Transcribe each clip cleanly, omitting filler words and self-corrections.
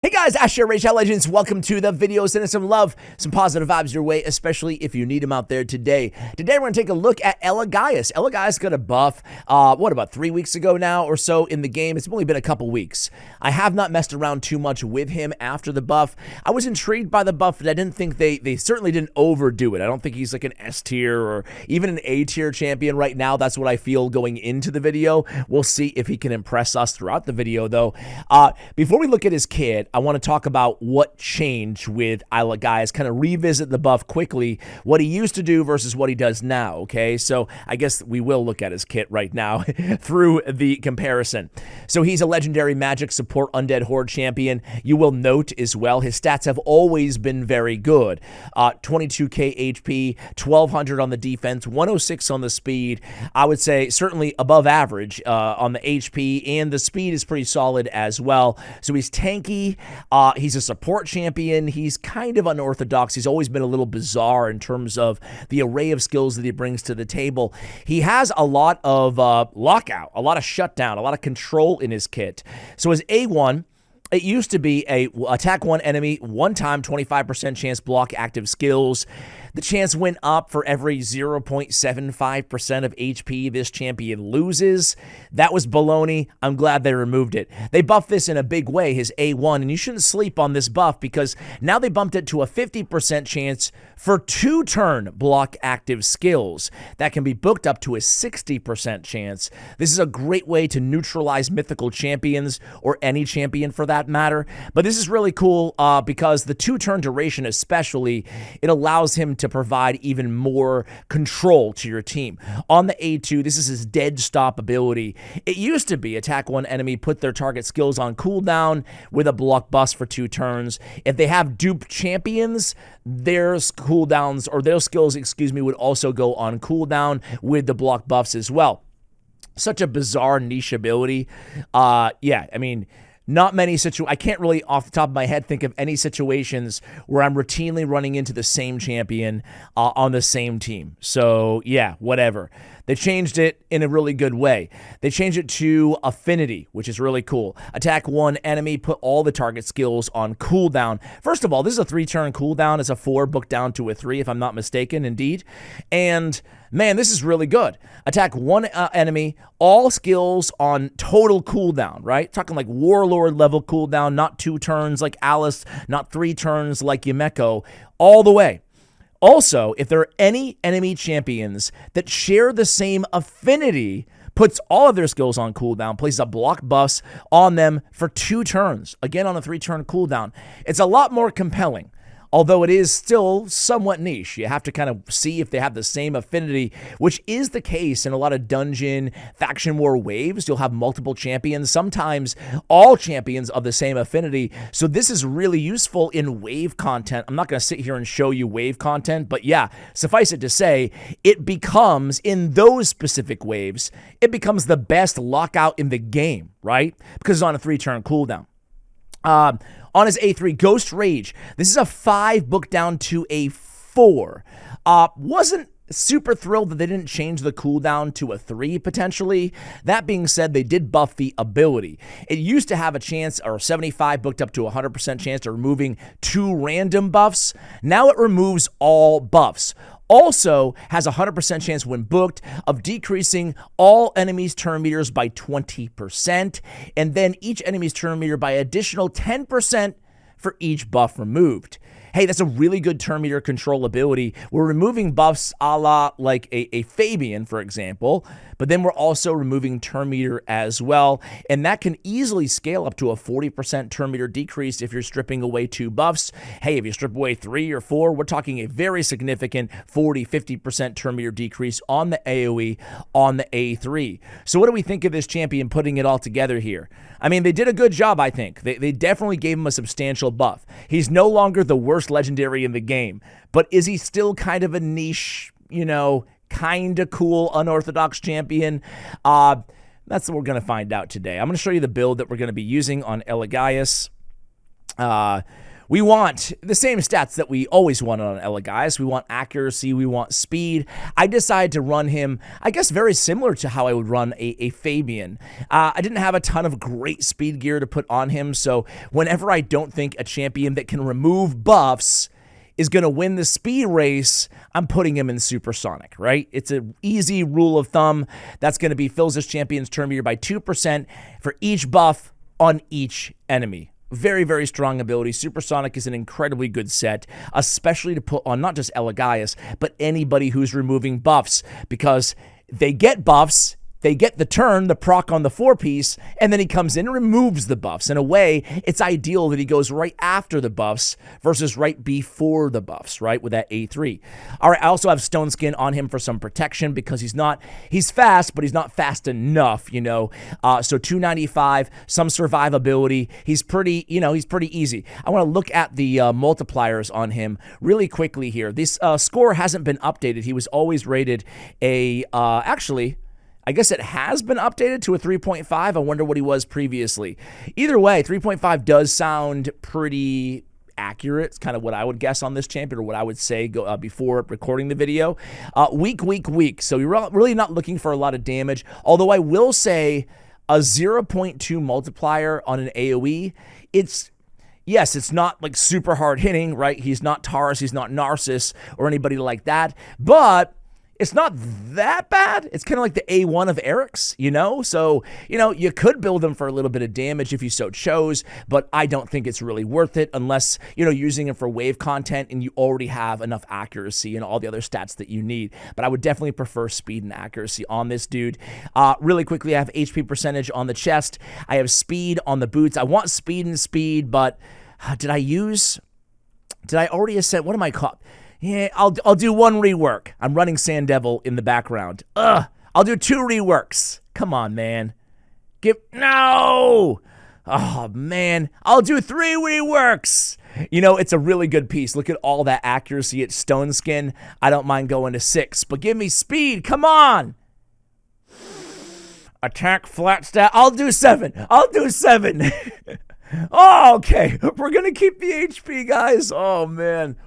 Hey guys, Ash here, Rage Legends. Welcome to the video. Sending some love, some positive vibes your way, especially if you need them out there today. Today we're going to take a look at Elegaius. Elegaius got a buff, about 3 weeks ago now or so in the game. It's only been a couple weeks. I have not messed around too much with him after the buff. I was intrigued by the buff, but I didn't think they certainly didn't overdo it. I don't think he's like an S tier or even an A tier champion right now. That's what I feel going into the video. We'll see if he can impress us throughout the video though. Before we look at his kit, I want to talk about what changed with Elegaius, kind of revisit the buff quickly, what he used to do versus what he does now, okay? So I guess we will look at his kit right now through the comparison. So he's a legendary magic support undead horde champion. You will note as well, his stats have always been very good. 22k HP, 1200 on the defense, 106 on the speed. I would say certainly above average on the HP, and the speed is pretty solid as well. So he's tanky. He's a support champion. He's kind of unorthodox. He's always been a little bizarre in terms of the array of skills that he brings to the table. He has a lot of lockout, a lot of shutdown, a lot of control in his kit. So his A1, it used to be a attack one enemy, one time, 25% chance block active skills. The chance went up for every 0.75% of HP this champion loses. That was baloney. I'm glad they removed it. They buffed this in a big way, his A1, and you shouldn't sleep on this buff because now they bumped it to a 50% chance for 2-turn block active skills. That can be booked up to a 60% chance. This is a great way to neutralize mythical champions, or any champion for that matter. But this is really cool because the 2-turn duration especially, it allows him to provide even more control to your team. On the A2, this is his dead stop ability. It used to be attack one enemy, put their target skills on cooldown with a block bust for 2 turns. If they have dupe champions, their cooldowns, or their skills, would also go on cooldown with the block buffs as well. Such a bizarre niche ability. Yeah, I mean, not many I can't really off the top of my head think of any situations where I'm routinely running into the same champion on the same team. So yeah, whatever. They changed it in a really good way. They changed it to affinity, which is really cool. Attack one enemy, put all the target skills on cooldown. First of all, this is a 3-turn cooldown. It's a 4 booked down to a 3, if I'm not mistaken, indeed. And man, this is really good. Attack one enemy, all skills on total cooldown, right? Talking like Warlord level cooldown, not 2 turns like Alice, not 3 turns like Yumeko, all the way. Also, if there are any enemy champions that share the same affinity, puts all of their skills on cooldown, places a block buffs on them for 2 turns, again on a 3-turn cooldown. It's a lot more compelling. Although it is still somewhat niche. You have to kind of see if they have the same affinity, which is the case in a lot of dungeon faction war waves. You'll have multiple champions, sometimes all champions of the same affinity. So this is really useful in wave content. I'm not going to sit here and show you wave content, but yeah, suffice it to say, it becomes, in those specific waves, it becomes the best lockout in the game, right? Because it's on a 3-turn cooldown. On his A3, Ghost Rage, this is a 5 booked down to a 4. Wasn't super thrilled that they didn't change the cooldown to a 3 potentially. That being said, they did buff the ability. It used to have a chance, or 75 booked up to 100% chance of removing 2 random buffs. Now it removes all buffs. Also has a 100% chance when booked of decreasing all enemies' turn meters by 20%, and then each enemy's turn meter by additional 10% for each buff removed. Hey, that's a really good turn meter control ability. We're removing buffs a la like a Fabian, for example, but then we're also removing turn meter as well, and that can easily scale up to a 40% turn meter decrease if you're stripping away 2 buffs. Hey, if you strip away 3 or 4, we're talking a very significant 40-50% turn meter decrease on the AoE on the A3. So what do we think of this champion putting it all together here? I mean, they did a good job, I think. They definitely gave him a substantial buff. He's no longer the worst legendary in the game, but is he still kind of a niche, you know, kind of cool, unorthodox champion? That's what we're going to find out today. I'm going to show you the build that we're going to be using on Elegaius. We want the same stats that we always want on Elegaius. We want accuracy. We want speed. I decided to run him, I guess, very similar to how I would run a Fabian. I didn't have a ton of great speed gear to put on him, so whenever I don't think a champion that can remove buffs is going to win the speed race, I'm putting him in supersonic, right? It's an easy rule of thumb. That's going to be fills this champion's turn meter by 2% for each buff on each enemy. Very, very strong ability. Supersonic is an incredibly good set, especially to put on not just Elegaius, but anybody who's removing buffs, because they get buffs, they get the turn, the proc on the 4-piece, and then he comes in and removes the buffs. In a way, it's ideal that he goes right after the buffs versus right before the buffs, right, with that A3. All right, I also have Stone Skin on him for some protection because he's fast, but he's not fast enough, you know. So 295, some survivability. He's pretty easy. I want to look at the multipliers on him really quickly here. This score hasn't been updated. He was always rated actually, I guess it has been updated to a 3.5. I wonder what he was previously. Either way, 3.5 does sound pretty accurate. It's kind of what I would guess on this champion, or what I would say before recording the video. Weak. So you're really not looking for a lot of damage. Although I will say a 0.2 multiplier on an AoE, yes, it's not like super hard hitting, right? He's not Taurus, he's not Narcissus or anybody like that, but it's not that bad. It's kind of like the A1 of Eric's, you know? So, you know, you could build them for a little bit of damage if you so chose, but I don't think it's really worth it unless, you know, using it for wave content and you already have enough accuracy and all the other stats that you need. But I would definitely prefer speed and accuracy on this dude. Really quickly, I have HP percentage on the chest. I have speed on the boots. I want speed, but did I already ascend? What am I called? Yeah, I'll do one rework. I'm running Sand Devil in the background. I'll do 2 reworks. Come on, man. No! Oh, man. I'll do 3 reworks. You know, it's a really good piece. Look at all that accuracy at Stone Skin. I don't mind going to 6, but give me speed. Come on. Attack flat stat. I'll do 7. Oh, okay. We're going to keep the HP, guys. Oh, man.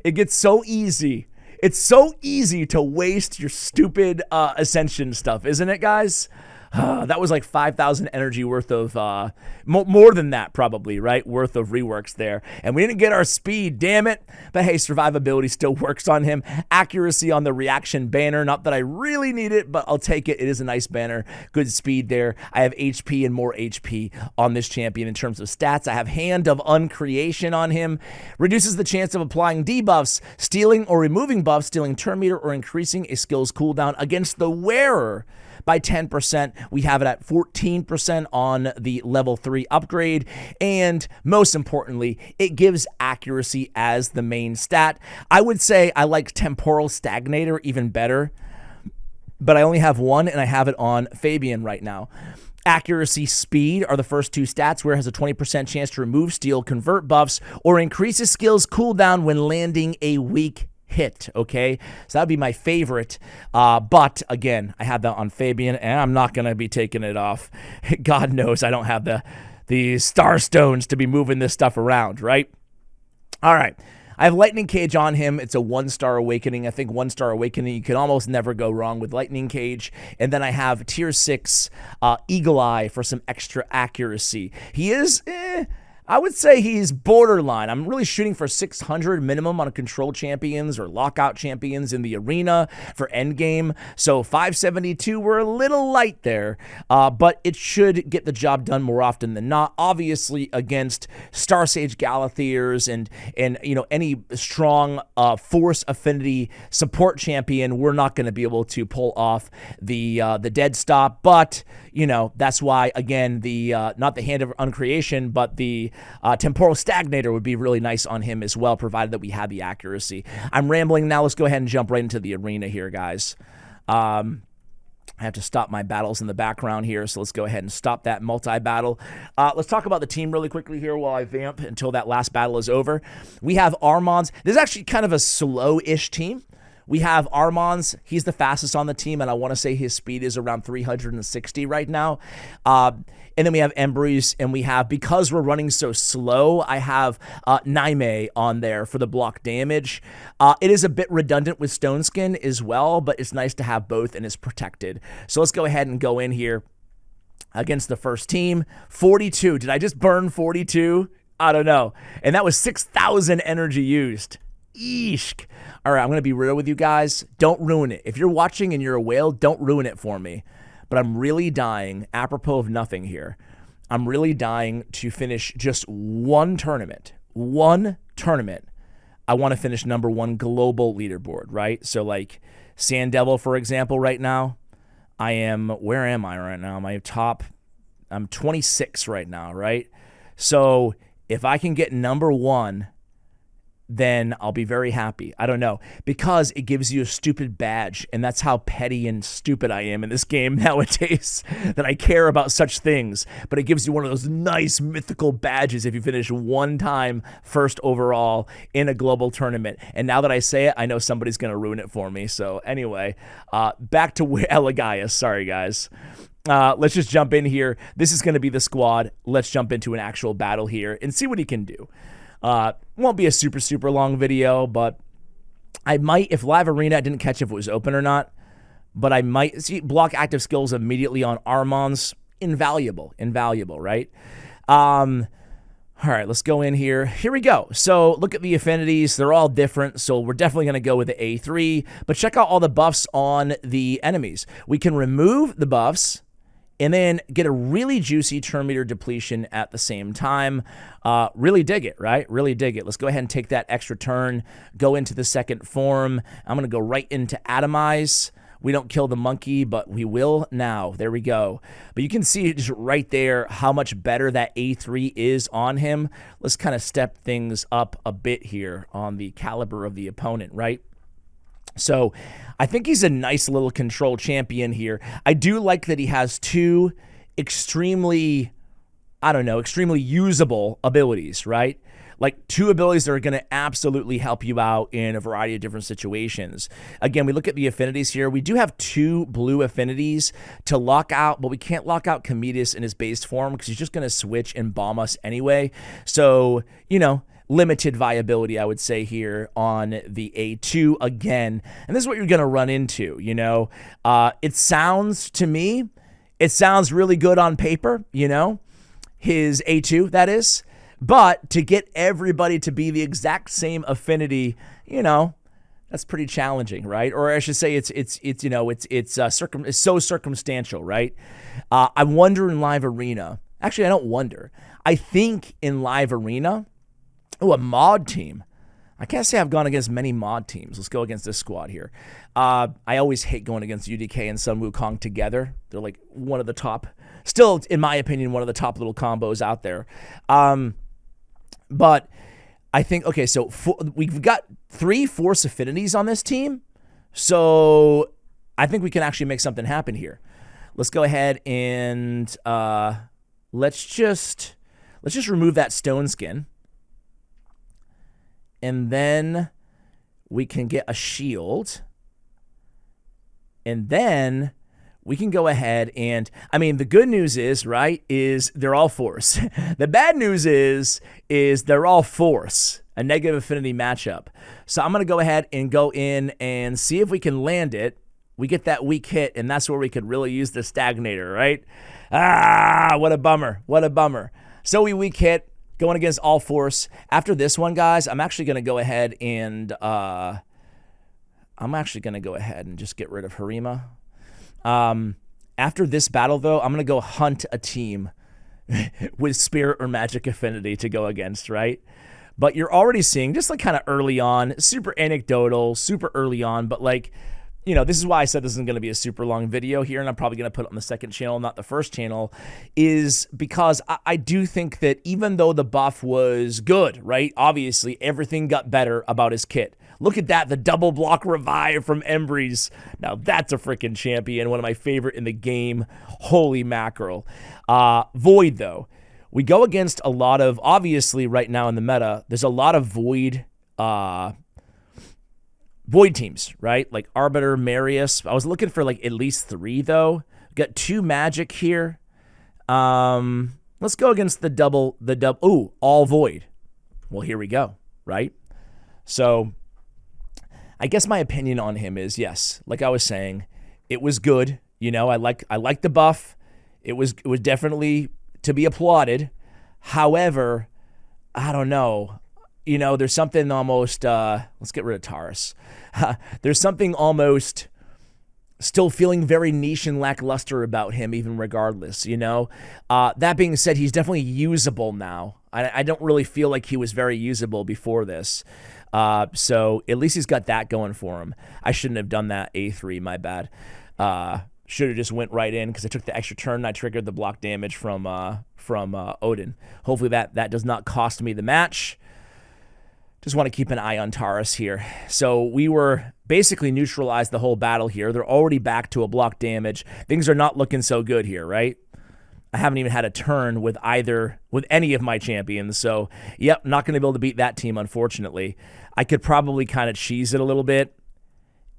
It gets so easy. It's so easy to waste your stupid Ascension stuff, isn't it, guys? That was like 5,000 energy worth of, more than that probably, right? Worth of reworks there. And we didn't get our speed, damn it. But hey, survivability still works on him. Accuracy on the reaction banner. Not that I really need it, but I'll take it. It is a nice banner. Good speed there. I have HP and more HP on this champion in terms of stats. I have Hand of Uncreation on him. Reduces the chance of applying debuffs, stealing or removing buffs, stealing turn meter, or increasing a skill's cooldown against the wearer by 10%. We have it at 14% on the level 3 upgrade. And most importantly, it gives accuracy as the main stat. I would say I like Temporal Stagnator even better, but I only have one and I have it on Fabian right now. Accuracy, speed are the first 2 stats, where it has a 20% chance to remove, steal, convert buffs, or increase a skill's cooldown when landing a weak hit, okay? So that would be my favorite, but again, I have that on Fabian, and I'm not going to be taking it off. God knows I don't have the star stones to be moving this stuff around, right? All right. I have Lightning Cage on him. It's a 1-star awakening. I think 1-star awakening, you can almost never go wrong with Lightning Cage. And then I have tier 6 Eagle Eye for some extra accuracy. He is, I would say he's borderline. I'm really shooting for 600 minimum on control champions or lockout champions in the arena for endgame. So 572, we're a little light there, but it should get the job done more often than not. Obviously, against Star Sage Galatheers and you know, any strong force affinity support champion, we're not going to be able to pull off the dead stop. But you know, that's why, again, the not the Hand of Uncreation, but the Temporal Stagnator would be really nice on him as well, provided that we have the accuracy. I'm rambling now. Let's go ahead and jump right into the arena here, guys. I have to stop my battles in the background here, so let's go ahead and stop that multi-battle. Let's talk about the team really quickly here while I vamp until that last battle is over. We have Armands. This is actually kind of a slow-ish team. We have Armand's. He's the fastest on the team, and I want to say his speed is around 360 right now. And then we have Embreeze, and we have, because we're running so slow, I have Naime on there for the block damage. It is a bit redundant with Stone Skin as well, but it's nice to have both, and it's protected. So let's go ahead and go in here against the first team. 42. Did I just burn 42? I don't know. And that was 6,000 energy used. Eesh. All right, I'm going to be real with you guys. Don't ruin it. If you're watching and you're a whale, don't ruin it for me. But I'm really dying, apropos of nothing here, I'm really dying to finish just one tournament. One tournament. I want to finish #1 global leaderboard, right? So like Sand Devil, for example, right now, where am I right now? I'm 26 right now, right? So if I can get #1, then I'll be very happy. I don't know, because it gives you a stupid badge, and that's how petty and stupid I am in this game nowadays, that I care about such things. But it gives you one of those nice mythical badges if you finish one time first overall in a global tournament. And now that I say it, I know somebody's going to ruin it for me. So anyway, back to Elegaius. Sorry, guys. Let's just jump in here. This is going to be the squad. Let's jump into an actual battle here and see what he can do. Won't be a super long video, but I might, if Live Arena, I didn't catch if it was open or not, but I might see block active skills immediately on Armand's. Invaluable, right? All right, let's go in here. Here we go. So look at the affinities. They're all different, so we're definitely going to go with the A3, but check out all the buffs on the enemies. We can remove the buffs and then get a really juicy turn meter depletion at the same time. Really dig it, right? Really dig it. Let's go ahead and take that extra turn, go into the second form. I'm going to go right into Atomize. We don't kill the monkey, but we will now. There we go. But you can see just right there how much better that A3 is on him. Let's kind of step things up a bit here on the caliber of the opponent, right? So I think he's a nice little control champion here. I do like that he has two extremely usable abilities, right? Like two abilities that are going to absolutely help you out in a variety of different situations. Again, we look at the affinities here. We do have 2 blue affinities to lock out, but we can't lock out Cometus in his base form because he's just going to switch and bomb us anyway. So, you know, limited viability, I would say, here on the A2 again. And this is what you're going to run into, you know. It sounds, to me, it sounds really good on paper, you know, his A2, that is. But to get everybody to be the exact same affinity, you know, that's pretty challenging, right? Or I should say it's so circumstantial, right? I wonder in Live Arena. Actually, I don't wonder. I think in Live Arena, a mod team. I can't say I've gone against many mod teams. Let's go against this squad here. I always hate going against UDK and Sun Wukong together. They're like one of the top, still, in my opinion, one of the top little combos out there. But I think, okay, so we've got 3 force affinities on this team. So I think we can actually make something happen here. Let's go ahead and let's just remove that stone skin. And then we can get a shield. And then we can go ahead and, I mean, the good news is, right, is they're all force. The bad news is they're all force, a negative affinity matchup. So I'm going to go ahead and go in and see if we can land it. We get that weak hit, and that's where we could really use the stagnator, right? Ah, what a bummer. What a bummer. So we weak hit, going against all force. After this one, guys, I'm actually going to go ahead and just get rid of Harima. After this battle, though, I'm going to go hunt a team with spirit or magic affinity to go against, right? But you're already seeing, just like kind of early on, super anecdotal, super early on, but like, you know, this is why I said this isn't going to be a super long video here, and I'm probably going to put it on the second channel, not the first channel, is because I do think that even though the buff was good, right? Obviously, everything got better about his kit. Look at that, the double block revive from Embreeze. Now that's a freaking champion, one of my favorite in the game. Holy mackerel. Void, though. We go against a lot of, obviously right now in the meta, there's a lot of Void Void teams, right? Like Arbiter, Marius. I was looking for like at least 3 though. Got 2 magic here. Let's go against the double. Ooh, all void. Well, here we go, right? So I guess my opinion on him is, yes, like I was saying, it was good. You know, I like the buff. It was definitely to be applauded. However, I don't know. You know, there's something almost, let's get rid of Taurus. There's something almost still feeling very niche and lackluster about him, even regardless, you know? That being said, he's definitely usable now. I don't really feel like he was very usable before this. So at least he's got that going for him. I shouldn't have done that A3, my bad. Should have just went right in because I took the extra turn and I triggered the block damage from Odin. Hopefully that does not cost me the match. Just want to keep an eye on Taurus here. So we were basically neutralized the whole battle here. They're already back to a block damage. Things are not looking so good here, right? I haven't even had a turn with any of my champions. So, yep, not going to be able to beat that team, unfortunately. I could probably kind of cheese it a little bit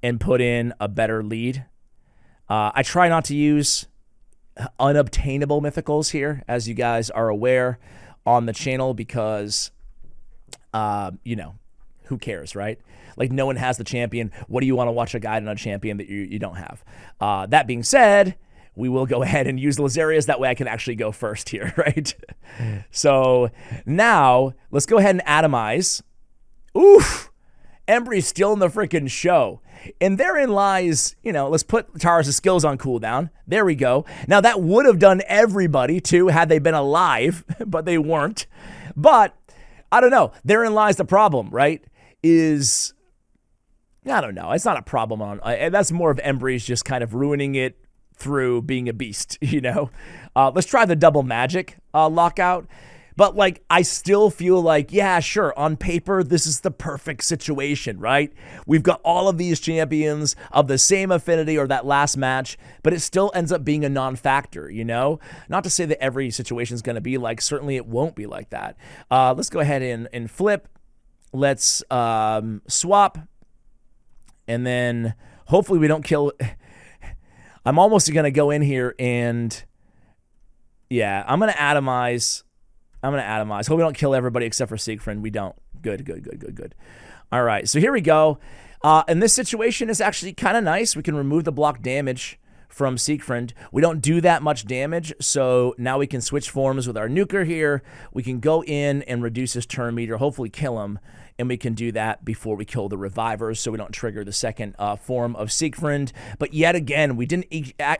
and put in a better lead. I try not to use unobtainable mythicals here, as you guys are aware on the channel, because you know, who cares, right? Like, no one has the champion. What do you want to watch a guide on a champion that you don't have? That being said, we will go ahead and use Lazarius. That way I can actually go first here, right? So now let's go ahead and atomize. Oof! Embry's still in the freaking show. And therein lies, you know, let's put Taurus' skills on cooldown. There we go. Now that would have done everybody too had they been alive, but they weren't. But I don't know. Therein lies the problem, right? I don't know. It's not a problem that's more of Embry's just kind of ruining it through being a beast, you know? Let's try the double magic lockout. But, like, I still feel like, yeah, sure, on paper, this is the perfect situation, right? We've got all of these champions of the same affinity or that last match, but it still ends up being a non-factor, you know? Not to say that every situation is going to be like, certainly it won't be like that. Let's go ahead and flip. Let's swap. And then hopefully we don't kill. I'm almost going to go in here and, yeah, I'm going to atomize. Hope we don't kill everybody except for Siegfried. We don't. Good. All right, so here we go. And this situation is actually kind of nice. We can remove the block damage from Siegfried. We don't do that much damage, so now we can switch forms with our nuker here. We can go in and reduce his turn meter, hopefully kill him, and we can do that before we kill the revivers so we don't trigger the second form of Siegfried. But yet again, we didn't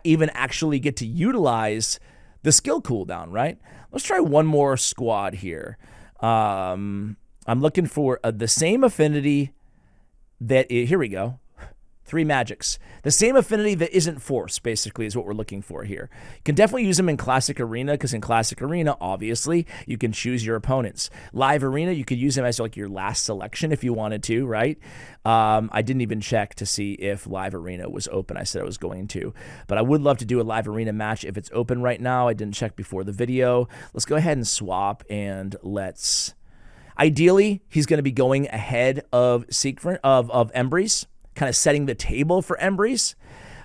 even actually get to utilize the skill cooldown, right? Let's try one more squad here. I'm looking for the same affinity here we go. 3 magics. The same affinity that isn't force, basically, is what we're looking for here. You can definitely use them in Classic Arena, because in Classic Arena, obviously, you can choose your opponents. Live Arena, you could use them as like your last selection if you wanted to, right? I didn't even check to see if Live Arena was open. I said I was going to. But I would love to do a Live Arena match if it's open right now. I didn't check before the video. Let's go ahead and swap, and let's... Ideally, he's going to be going ahead of Siegfried, of Embry's, kind of setting the table for Embry's.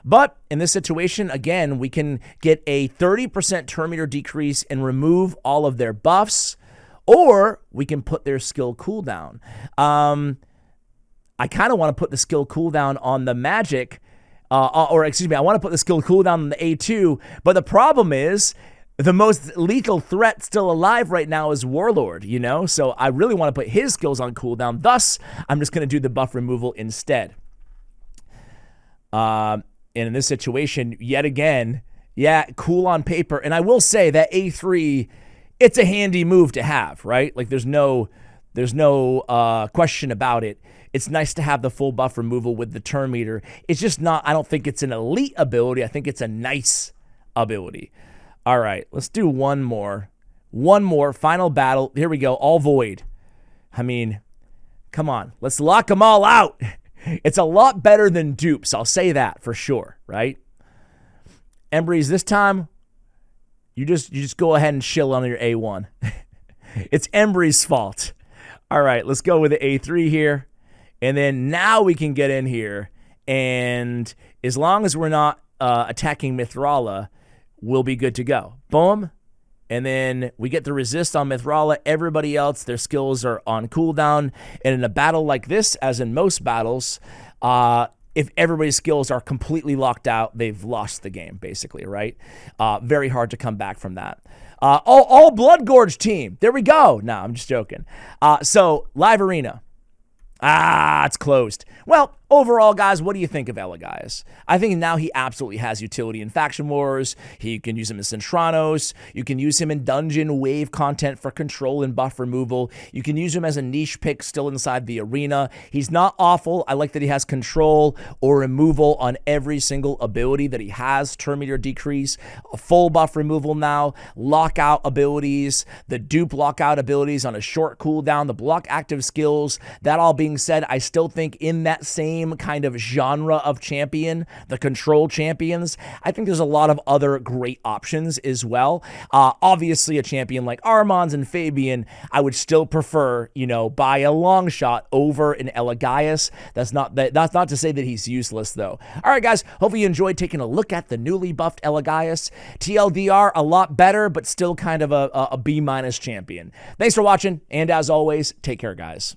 But in this situation, again, we can get a 30% turn meter decrease and remove all of their buffs, or we can put their skill cooldown. I kind of want to put the skill cooldown on the magic, or excuse me, I want to put the skill cooldown on the A2, but the problem is the most lethal threat still alive right now is Warlord, you know? So I really want to put his skills on cooldown. Thus, I'm just going to do the buff removal instead. And in this situation, yet again, yeah, cool on paper. And I will say that A3, it's a handy move to have, right? Like there's no question about it. It's nice to have the full buff removal with the turn meter. It's just not, I don't think it's an elite ability. I think it's a nice ability. All right, let's do one more. One more, final battle. Here we go, all void. I mean, come on, let's lock them all out. It's a lot better than dupes, I'll say that for sure, right? Embry's, this time, you just go ahead and chill on your A1. It's Embry's fault. All right, let's go with the A3 here. And then now we can get in here, and as long as we're not attacking Mithrala, we'll be good to go. Boom. And then we get the resist on Mithrala. Everybody else, their skills are on cooldown. And in a battle like this, as in most battles, if everybody's skills are completely locked out, they've lost the game, basically, right? Very hard to come back from that. All Blood Gorge team. There we go. No, I'm just joking. So, live arena. It's closed. Well, overall, guys, what do you think of Elegaius? I think now he absolutely has utility in Faction Wars. You can use him in Centranos. You can use him in dungeon wave content for control and buff removal. You can use him as a niche pick still inside the arena. He's not awful. I like that he has control or removal on every single ability that he has. Turn meter decrease, a full buff removal now, lockout abilities, the dupe lockout abilities on a short cooldown, the block active skills. That all being said, I still think in that same kind of genre of champion, the control champions, I think there's a lot of other great options as well. Obviously, a champion like Armand's and Fabian, I would still prefer, by a long shot over an Elegaius. That's not to say that he's useless, though. All right, guys, hopefully you enjoyed taking a look at the newly buffed Elegaius. TLDR, a lot better, but still kind of a B- champion. Thanks for watching, and as always, take care, guys.